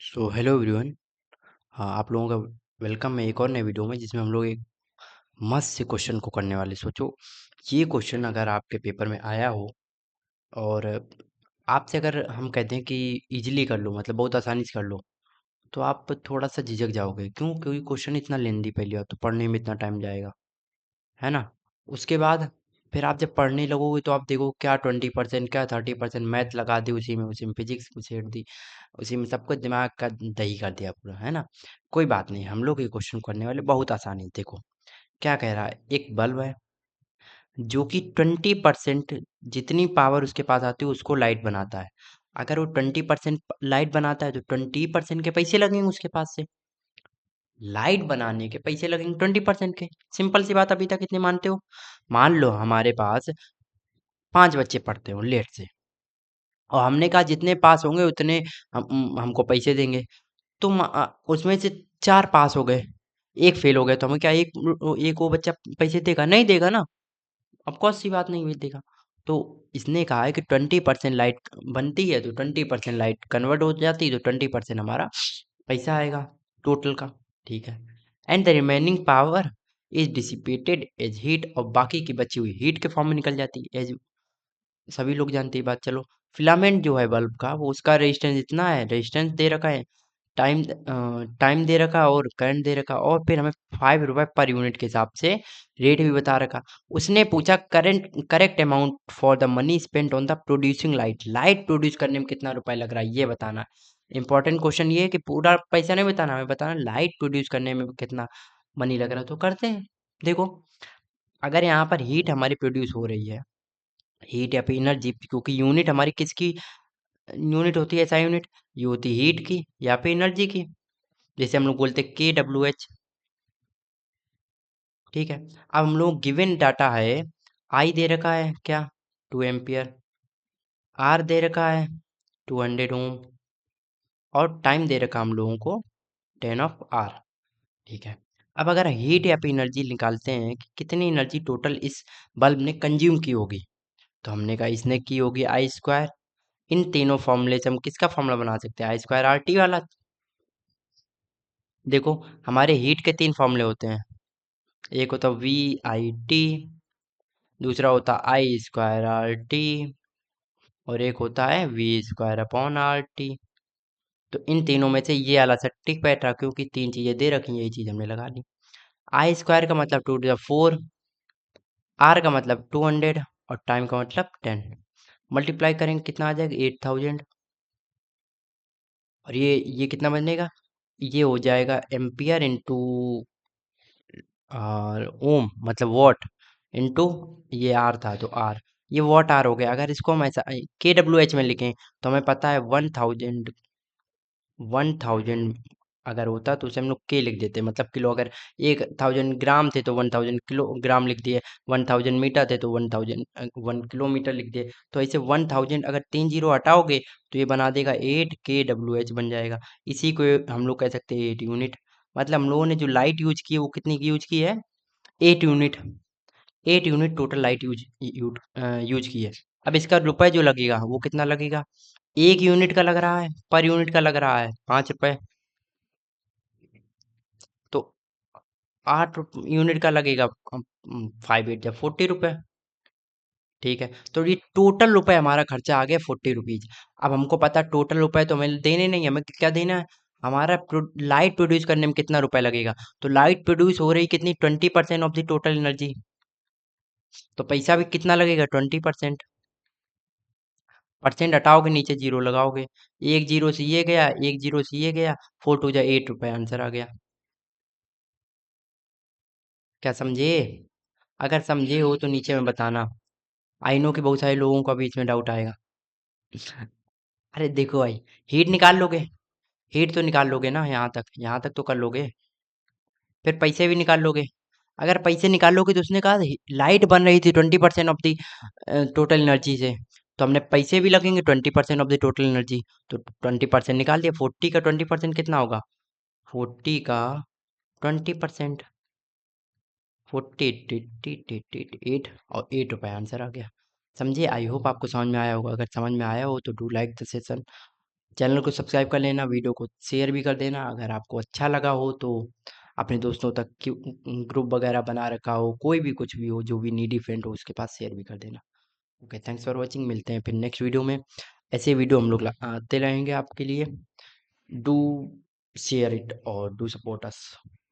So hello everyone. हाँ, आप लोगों का वेलकम है एक और नए वीडियो में जिसमें हम लोग एक मस्त से क्वेश्चन को करने वाले। सोचो, ये क्वेश्चन अगर आपके पेपर में आया हो और आपसे अगर हम कहते हैं कि इजीली कर लो, मतलब बहुत आसानी से कर लो, तो आप थोड़ा सा झिझक जाओगे। क्यों? क्योंकि क्वेश्चन इतना लेंदी पहली बात तो पढ़ने में इतना टाइम जाएगा, है ना। उसके बाद फिर आप जब पढ़ने लगोगे तो आप देखो क्या 20% क्या 30% मैथ लगा दी, उसी में फिजिक्स छेड़ दी, उसी में सब कुछ दिमाग का दही कर दिया पूरा, है ना। कोई बात नहीं, हम लोग ये क्वेश्चन करने वाले बहुत आसान है। देखो क्या कह रहा है। एक बल्ब है जो कि 20% जितनी पावर उसके पास आती है उसको लाइट बनाता है। अगर वो 20% लाइट बनाता है तो 20% के पैसे लगेंगे उसके पास से। लाइट बनाने के पैसे लगेंगे 20% के। सिंपल सी बात, अभी तक इतने मानते हो। मान लो हमारे पास 5 बच्चे पढ़ते हो लेट से, और हमने कहा जितने पास होंगे उतने हमको पैसे देंगे। तो उसमें से 4 पास हो गए, एक फेल हो गया, तो हमें क्या एक वो बच्चा पैसे देगा? नहीं देगा ना। ऑफ कोर्स सी बात, नहीं देगा। तो इसने कहा है कि 20% लाइट बनती है तो 20% लाइट कन्वर्ट हो जाती है, तो 20% हमारा पैसा आएगा टोटल का। ठीक है। And the remaining power is dissipated as heat, और बाकी की बची हुई हीट के फॉर्म में निकल जाती है। एज सभी लोग जानते हैं बात। चलो, फिलामेंट जो है बल्ब का, वो उसका रेजिस्टेंस इतना है, रेजिस्टेंस दे रखा है, टाइम टाइम दे रखा, और करंट दे रखा, और फिर हमें 5 रुपए पर यूनिट के हिसाब से रेट भी बता रखा। उसने पूछा current correct amount for the money spent on the producing light, light produce करने में कितना रुपए लग रहा है ये बताना। इंपॉर्टेंट क्वेश्चन ये है कि पूरा पैसा नहीं बताना, हमें बताना लाइट प्रोड्यूस करने में कितना मनी लग रहा है। तो करते हैं। देखो, अगर यहाँ पर हीट हमारी प्रोड्यूस हो रही है, हीट या फिर एनर्जी, क्योंकि यूनिट हमारी किसकी यूनिट होती है? ऐसा यूनिट, ये होती है हीट की या फिर एनर्जी की। जैसे हम लोग बोलते हैं KWH। ठीक है। अब हम लोग गिवन डाटा है, आई दे रखा है क्या, 2 एम्पियर, आर दे रखा है 200 ओम, और टाइम दे रखा हम लोगों को 10 ऑफ आर। ठीक है। अब अगर हीट या फिर एनर्जी निकालते हैं कि कितनी एनर्जी टोटल इस बल्ब ने कंज्यूम की होगी, तो हमने कहा इसने की होगी I²। इन तीनों फॉर्मूले से हम किसका फॉर्मूला बना सकते हैं? I²RT वाला। देखो, हमारे हीट के 3 फॉर्मूले होते हैं। एक होता VIT, दूसरा होता I²RT, और एक होता है V²/RT। तो इन तीनों में से ये वाला सटीक बैठ रहा, क्योंकि 3 चीजें दे रखी, यही चीज हमने लगा ली। I² का मतलब 2⁴, आर का मतलब 200, और टाइम का मतलब 10। मल्टीप्लाई करेंगे कितना आ जाएगा? 8000। और ये कितना बनेगा? ये हो जाएगा एम्पियर इंटू और ओम, मतलब वॉट, इंटू ये आर था तो आर, ये वॉट आर हो गया। अगर इसको हम ऐसा KWH में लिखें तो हमें पता है 1000 अगर होता तो उसे हम लोग के लिख देते, मतलब किलो। अगर 1000 ग्राम थे तो 1000 किलोग्राम लिख दिए, 1000 मीटर थे तो 1 किलोमीटर लिख दिए। तो ऐसे 1000, अगर 3 जीरो हटाओगे तो ये बना देगा 8 KWH बन जाएगा। इसी को हम लोग कह सकते हैं 8 यूनिट। मतलब हम लोगों ने जो लाइट यूज की है वो कितनी की यूज की है? 8 unit. 8 unit total light use की है। अब इसका रुपए जो लगेगा वो कितना लगेगा? 1 यूनिट का लग रहा है, पर यूनिट का लग रहा है 5 रुपए। तो 8 यूनिट का लगेगा 5 8 या 40 रुपए। ठीक है। तो ये टोटल रुपए हमारा खर्चा आ गया 40 रुपीज। अब हमको पता है टोटल रुपए तो हमें देने नहीं, हमें क्या देना है? हमारा लाइट प्रोड्यूस करने में कितना रुपए लगेगा। तो लाइट प्रोड्यूस हो रही कितनी? 20% ऑफ द टोटल एनर्जी। तो पैसा भी कितना लगेगा? 20%। परसेंट हटाओगे, नीचे जीरो लगाओगे, एक जीरो से ये गया, एक जीरो से ये गया, 4 2 8 रुपए आंसर आ गया। क्या समझे? अगर समझे हो तो नीचे में बताना। आई नो कि बहुत सारे लोगों का बीच में डाउट आएगा। अरे देखो भाई, हीट निकाल लोगे, हीट तो निकाल लोगे ना, यहाँ तक तो कर लोगे। फिर पैसे भी निकाल लोगे। अगर पैसे निकाल लोगे तो उसने कहा लाइट बन रही थी 20% ऑफ द टोटल एनर्जी से, तो हमने पैसे भी लगेंगे 20% ऑफ द टोटल एनर्जी। तो 20% निकाल दिया। 40 का 20% कितना होगा? 40 का 20%, 48 और 8 रुपए आंसर आ गया। समझे? आई होप आपको समझ में आया होगा। अगर समझ में आया हो तो do like the session. Channel को सब्सक्राइब कर लेना, वीडियो को शेयर भी कर देना। अगर आपको अच्छा लगा हो तो अपने दोस्तों तक ग्रुप वगैरह बना रखा हो, कोई भी कुछ भी हो जो भी नीडी फ्रेंड हो उसके पास शेयर भी कर देना। Okay, thanks for watching. मिलते हैं फिर नेक्स्ट वीडियो में। ऐसे वीडियो हम लोग आते रहेंगे आपके लिए। डू शेयर इट और डू सपोर्ट अस।